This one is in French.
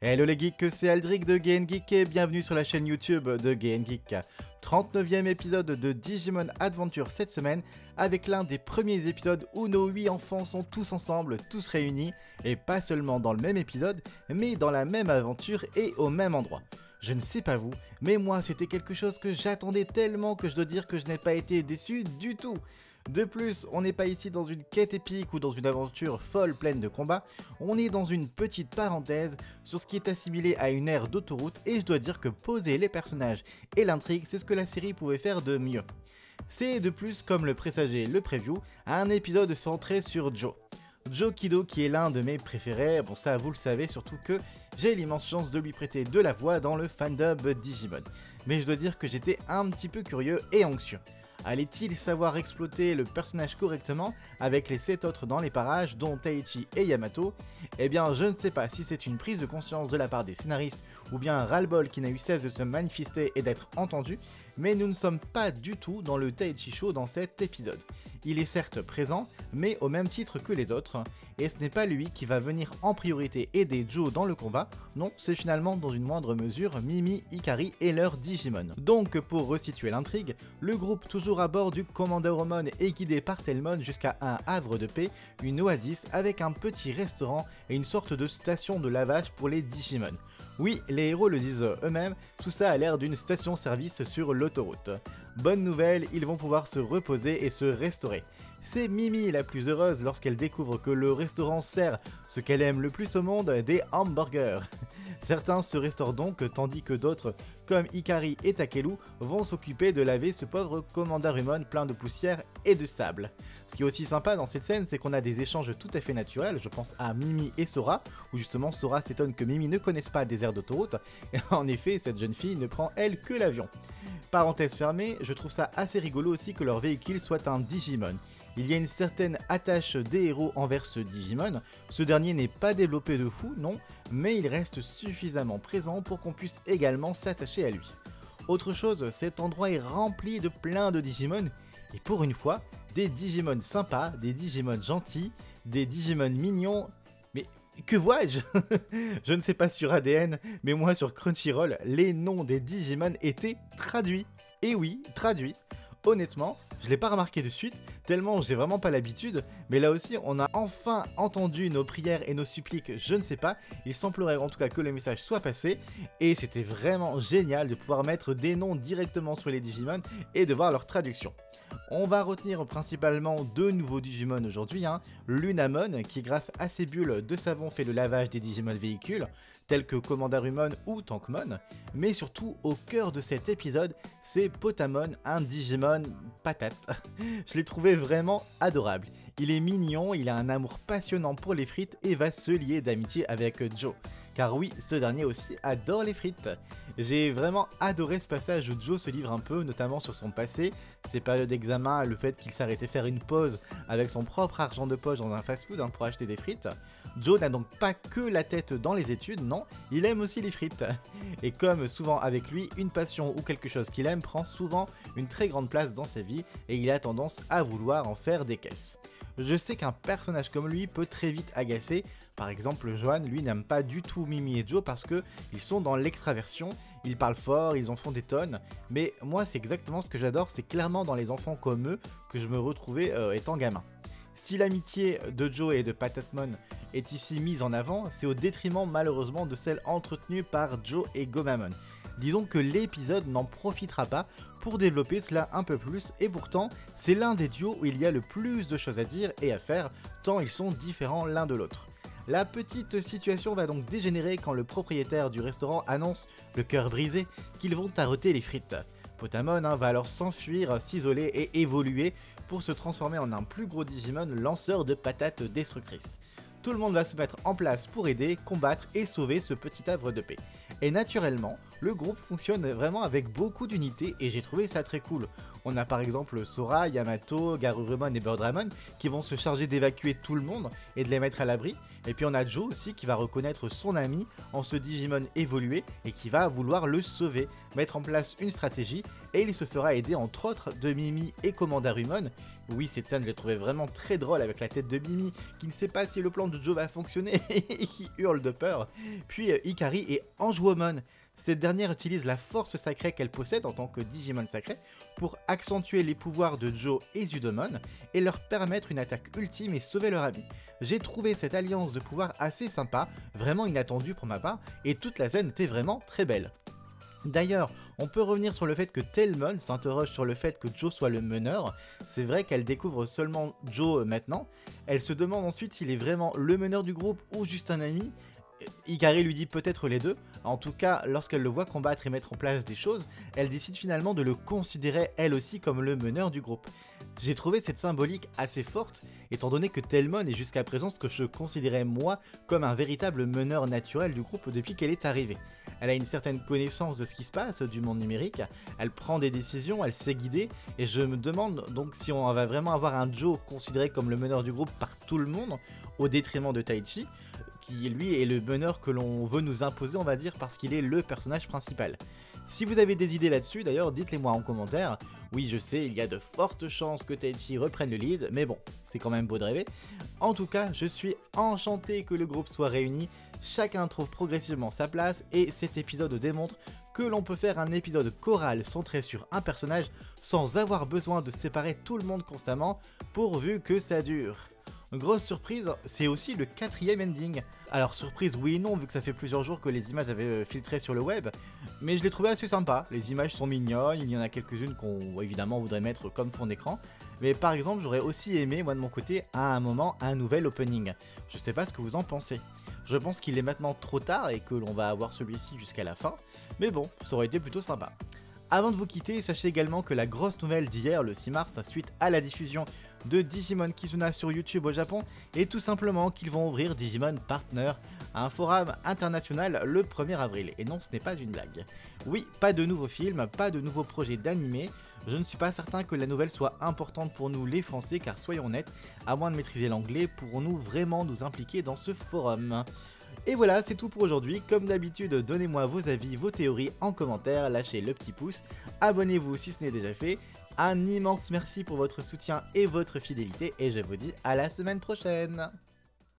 Hello les geeks, c'est Aldric de GameGeek et bienvenue sur la chaîne YouTube de GameGeek. 39e épisode de Digimon Adventure cette semaine, avec l'un des premiers épisodes où nos 8 enfants sont tous ensemble, tous réunis, et pas seulement dans le même épisode, mais dans la même aventure et au même endroit. Je ne sais pas vous, mais moi c'était quelque chose que j'attendais tellement que je dois dire que je n'ai pas été déçu du tout. De plus, on n'est pas ici dans une quête épique ou dans une aventure folle pleine de combats, on est dans une petite parenthèse sur ce qui est assimilé à une ère d'autoroute et je dois dire que poser les personnages et l'intrigue, c'est ce que la série pouvait faire de mieux. C'est de plus, comme le présageait le preview, un épisode centré sur Joe. Joe Kido qui est l'un de mes préférés, bon ça vous le savez, surtout que j'ai l'immense chance de lui prêter de la voix dans le fandub Digimon. Mais je dois dire que j'étais un petit peu curieux et anxieux. Allait-il savoir exploiter le personnage correctement avec les 7 autres dans les parages, dont Taichi et Yamato? Eh bien, je ne sais pas si c'est une prise de conscience de la part des scénaristes ou bien un ras-le-bol qui n'a eu cesse de se manifester et d'être entendu, mais nous ne sommes pas du tout dans le Taichi Show dans cet épisode. Il est certes présent, mais au même titre que les autres, et ce n'est pas lui qui va venir en priorité aider Joe dans le combat, non, c'est finalement dans une moindre mesure Mimi, Ikari et leur Digimon. Donc pour resituer l'intrigue, le groupe toujours à bord du Commandoromon est guidé par Telmon jusqu'à un havre de paix, une oasis avec un petit restaurant et une sorte de station de lavage pour les Digimon. Oui, les héros le disent eux-mêmes, tout ça a l'air d'une station-service sur l'autoroute. Bonne nouvelle, ils vont pouvoir se reposer et se restaurer. C'est Mimi la plus heureuse lorsqu'elle découvre que le restaurant sert ce qu'elle aime le plus au monde, des hamburgers. Certains se restaurent donc, tandis que d'autres, comme Ikari et Takelu, vont s'occuper de laver ce pauvre Commandarumon plein de poussière et de sable. Ce qui est aussi sympa dans cette scène, c'est qu'on a des échanges tout à fait naturels, je pense à Mimi et Sora, où justement Sora s'étonne que Mimi ne connaisse pas des aires d'autoroute, et en effet, cette jeune fille ne prend elle que l'avion. Parenthèse fermée, je trouve ça assez rigolo aussi que leur véhicule soit un Digimon. Il y a une certaine attache des héros envers ce Digimon, ce dernier n'est pas développé de fou, non, mais il reste suffisamment présent pour qu'on puisse également s'attacher à lui. Autre chose, cet endroit est rempli de plein de Digimon, et pour une fois, des Digimon sympas, des Digimon gentils, des Digimon mignons, mais que vois-je? Je ne sais pas sur ADN, mais moi sur Crunchyroll, les noms des Digimon étaient traduits. Et oui, traduits. Honnêtement, je l'ai pas remarqué de suite, tellement j'ai vraiment pas l'habitude, mais là aussi on a enfin entendu nos prières et nos suppliques, je ne sais pas, il semblerait en tout cas que le message soit passé, et c'était vraiment génial de pouvoir mettre des noms directement sur les Digimon et de voir leur traduction. On va retenir principalement deux nouveaux Digimon aujourd'hui, Lunamon qui grâce à ses bulles de savon fait le lavage des Digimon véhicules, tels que Commandarumon ou Tankmon, mais surtout au cœur de cet épisode, c'est Potamon, un Digimon patate. Je l'ai trouvé vraiment adorable. Il est mignon, il a un amour passionnant pour les frites et va se lier d'amitié avec Joe. Car oui, ce dernier aussi adore les frites. J'ai vraiment adoré ce passage où Joe se livre un peu, notamment sur son passé, ses périodes d'examen, le fait qu'il s'arrêtait faire une pause avec son propre argent de poche dans un fast-food pour acheter des frites. Joe n'a donc pas que la tête dans les études, non, il aime aussi les frites. Et comme souvent avec lui, une passion ou quelque chose qu'il aime prend souvent une très grande place dans sa vie et il a tendance à vouloir en faire des caisses. Je sais qu'un personnage comme lui peut très vite agacer, par exemple Johan lui n'aime pas du tout Mimi et Joe parce que ils sont dans l'extraversion, ils parlent fort, ils en font des tonnes, mais moi c'est exactement ce que j'adore, c'est clairement dans les enfants comme eux que je me retrouvais étant gamin. Si l'amitié de Joe et de Patatmon est ici mise en avant, c'est au détriment malheureusement de celle entretenue par Joe et Gomamon. Disons que l'épisode n'en profitera pas pour développer cela un peu plus et pourtant c'est l'un des duos où il y a le plus de choses à dire et à faire tant ils sont différents l'un de l'autre. La petite situation va donc dégénérer quand le propriétaire du restaurant annonce, le cœur brisé, qu'ils vont taroter les frites. Potamon va alors s'enfuir, s'isoler et évoluer pour se transformer en un plus gros Digimon lanceur de patates destructrices. Tout le monde va se mettre en place pour aider, combattre et sauver ce petit havre de paix. Et naturellement, le groupe fonctionne vraiment avec beaucoup d'unités et j'ai trouvé ça très cool. On a par exemple Sora, Yamato, Garurumon et Birdramon qui vont se charger d'évacuer tout le monde et de les mettre à l'abri. Et puis on a Joe aussi qui va reconnaître son ami en ce Digimon évolué et qui va vouloir le sauver, mettre en place une stratégie et il se fera aider entre autres de Mimi et Commandarumon. Oui, cette scène je l'ai trouvée vraiment très drôle avec la tête de Mimi qui ne sait pas si le plan de Joe va fonctionner et qui hurle de peur. Puis Ikari et Angewomon. Cette dernière utilise la force sacrée qu'elle possède en tant que Digimon sacré pour accentuer les pouvoirs de Joe et Zudomon et leur permettre une attaque ultime et sauver leur ami. J'ai trouvé cette alliance de pouvoirs assez sympa, vraiment inattendue pour ma part, et toute la scène était vraiment très belle. D'ailleurs, on peut revenir sur le fait que Tailmon s'interroge sur le fait que Joe soit le meneur. C'est vrai qu'elle découvre seulement Joe maintenant. Elle se demande ensuite s'il est vraiment le meneur du groupe ou juste un ami. Ikari lui dit peut-être les deux. En tout cas, lorsqu'elle le voit combattre et mettre en place des choses, elle décide finalement de le considérer elle aussi comme le meneur du groupe. J'ai trouvé cette symbolique assez forte, étant donné que Tailmon est jusqu'à présent ce que je considérais moi comme un véritable meneur naturel du groupe depuis qu'elle est arrivée. Elle a une certaine connaissance de ce qui se passe du monde numérique, elle prend des décisions, elle sait guider, et je me demande donc si on va vraiment avoir un Joe considéré comme le meneur du groupe par tout le monde, au détriment de Taichi, qui lui est le meneur que l'on veut nous imposer, on va dire, parce qu'il est le personnage principal. Si vous avez des idées là-dessus, d'ailleurs, dites-les moi en commentaire. Oui, je sais, il y a de fortes chances que Taichi reprenne le lead, mais bon, c'est quand même beau de rêver. En tout cas, je suis enchanté que le groupe soit réuni, chacun trouve progressivement sa place, et cet épisode démontre que l'on peut faire un épisode choral centré sur un personnage sans avoir besoin de séparer tout le monde constamment, pourvu que ça dure. Grosse surprise, c'est aussi le 4ème ending. Alors surprise oui et non vu que ça fait plusieurs jours que les images avaient filtré sur le web, mais je l'ai trouvé assez sympa. Les images sont mignonnes, il y en a quelques-unes qu'on évidemment voudrait mettre comme fond d'écran. Mais par exemple j'aurais aussi aimé moi de mon côté à un moment un nouvel opening. Je sais pas ce que vous en pensez. Je pense qu'il est maintenant trop tard et que l'on va avoir celui-ci jusqu'à la fin, mais bon, ça aurait été plutôt sympa. Avant de vous quitter, sachez également que la grosse nouvelle d'hier, le 6 mars, suite à la diffusion de Digimon Kizuna sur YouTube au Japon, est tout simplement qu'ils vont ouvrir Digimon Partner, un forum international le 1er avril. Et non, ce n'est pas une blague. Oui, pas de nouveaux films, pas de nouveaux projets d'animé. Je ne suis pas certain que la nouvelle soit importante pour nous les Français, car soyons honnêtes, à moins de maîtriser l'anglais, pourrons-nous vraiment nous impliquer dans ce forum ? Et voilà, c'est tout pour aujourd'hui. Comme d'habitude, donnez-moi vos avis, vos théories en commentaire, lâchez le petit pouce, abonnez-vous si ce n'est déjà fait. Un immense merci pour votre soutien et votre fidélité, et je vous dis à la semaine prochaine.